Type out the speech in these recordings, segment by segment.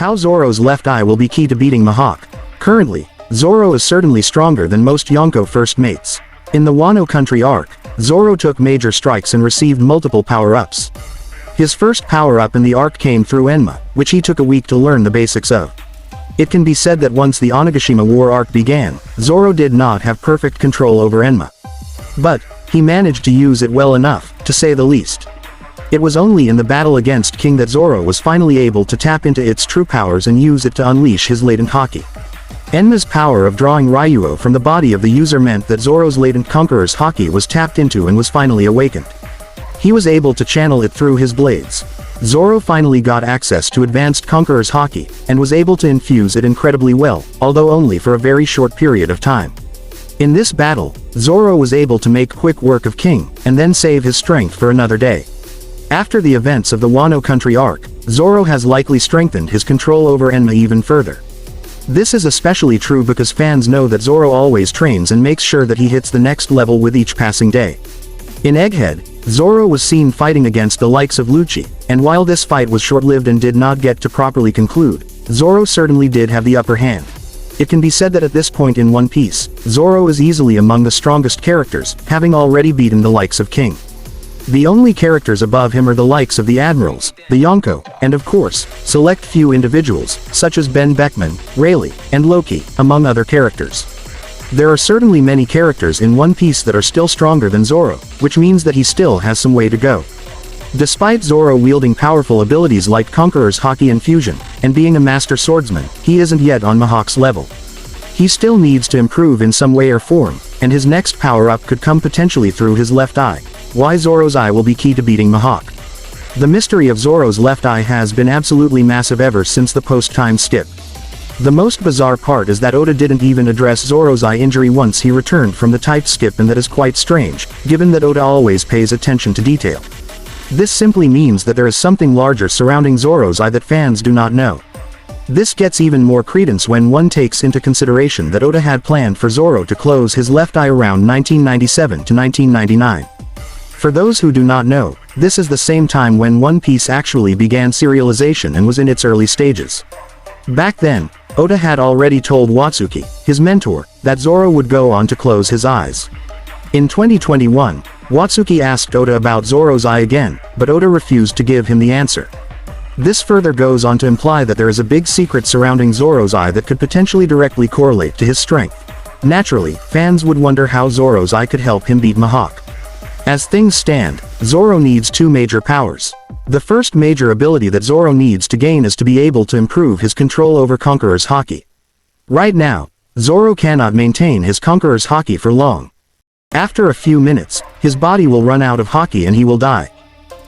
How Zoro's left eye will be key to beating Mihawk. Currently, Zoro is certainly stronger than most Yonko first mates. In the Wano Country arc, Zoro took major strikes and received multiple power-ups. His first power-up in the arc came through Enma, which he took a week to learn the basics of. It can be said that once the Onigashima War arc began, Zoro did not have perfect control over Enma. But, he managed to use it well enough, to say the least. It was only in the battle against King that Zoro was finally able to tap into its true powers and use it to unleash his latent haki. Enma's power of drawing Ryuo from the body of the user meant that Zoro's latent Conqueror's haki was tapped into and was finally awakened. He was able to channel it through his blades. Zoro finally got access to advanced Conqueror's haki, and was able to infuse it incredibly well, although only for a very short period of time. In this battle, Zoro was able to make quick work of King, and then save his strength for another day. After the events of the Wano Country arc, Zoro has likely strengthened his control over Enma even further. This is especially true because fans know that Zoro always trains and makes sure that he hits the next level with each passing day. In Egghead, Zoro was seen fighting against the likes of Lucci, and while this fight was short-lived and did not get to properly conclude, Zoro certainly did have the upper hand. It can be said that at this point in One Piece, Zoro is easily among the strongest characters, having already beaten the likes of King. The only characters above him are the likes of the Admirals, the Yonko, and of course, select few individuals, such as Ben Beckman, Rayleigh, and Loki, among other characters. There are certainly many characters in One Piece that are still stronger than Zoro, which means that he still has some way to go. Despite Zoro wielding powerful abilities like Conqueror's haki and fusion, and being a master swordsman, he isn't yet on Mihawk's level. He still needs to improve in some way or form, and his next power-up could come potentially through his left eye. Why Zoro's eye will be key to beating Mihawk. The mystery of Zoro's left eye has been absolutely massive ever since the post-time skip. The most bizarre part is that Oda didn't even address Zoro's eye injury once he returned from the typed skip, and that is quite strange, given that Oda always pays attention to detail. This simply means that there is something larger surrounding Zoro's eye that fans do not know. This gets even more credence when one takes into consideration that Oda had planned for Zoro to close his left eye around 1997 to 1999. For those who do not know, this is the same time when One Piece actually began serialization and was in its early stages. Back then, Oda had already told Watsuki, his mentor, that Zoro would go on to close his eyes. In 2021, Watsuki asked Oda about Zoro's eye again, but Oda refused to give him the answer. This further goes on to imply that there is a big secret surrounding Zoro's eye that could potentially directly correlate to his strength. Naturally, fans would wonder how Zoro's eye could help him beat Mihawk. As things stand, Zoro needs two major powers. The first major ability that Zoro needs to gain is to be able to improve his control over Conqueror's haki. Right now, Zoro cannot maintain his Conqueror's haki for long. After a few minutes, his body will run out of haki and he will die.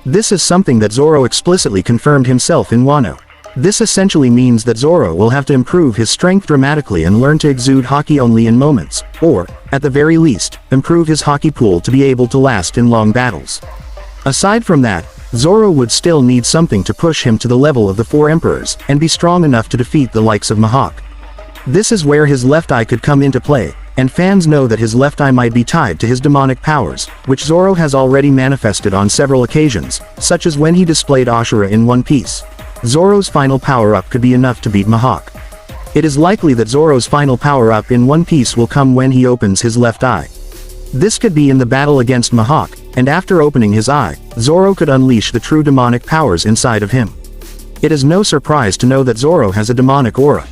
This is something that Zoro explicitly confirmed himself in Wano. This essentially means that Zoro will have to improve his strength dramatically and learn to exude haki only in moments, or, at the very least, improve his haki pool to be able to last in long battles. Aside from that, Zoro would still need something to push him to the level of the Four Emperors, and be strong enough to defeat the likes of Mihawk. This is where his left eye could come into play, and fans know that his left eye might be tied to his demonic powers, which Zoro has already manifested on several occasions, such as when he displayed Ashura in One Piece. Zoro's final power-up could be enough to beat Mihawk. It is likely that Zoro's final power-up in One Piece will come when he opens his left eye. This could be in the battle against Mihawk, and after opening his eye, Zoro could unleash the true demonic powers inside of him. It is no surprise to know that Zoro has a demonic aura.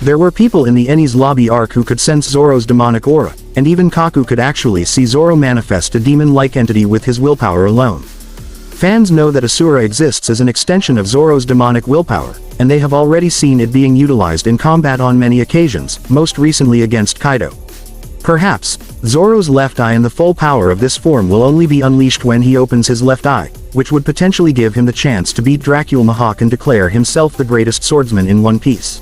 There were people in the Enies Lobby arc who could sense Zoro's demonic aura, and even Kaku could actually see Zoro manifest a demon-like entity with his willpower alone. Fans know that Asura exists as an extension of Zoro's demonic willpower, and they have already seen it being utilized in combat on many occasions, most recently against Kaido. Perhaps, Zoro's left eye and the full power of this form will only be unleashed when he opens his left eye, which would potentially give him the chance to beat Dracula Mihawk and declare himself the greatest swordsman in One Piece.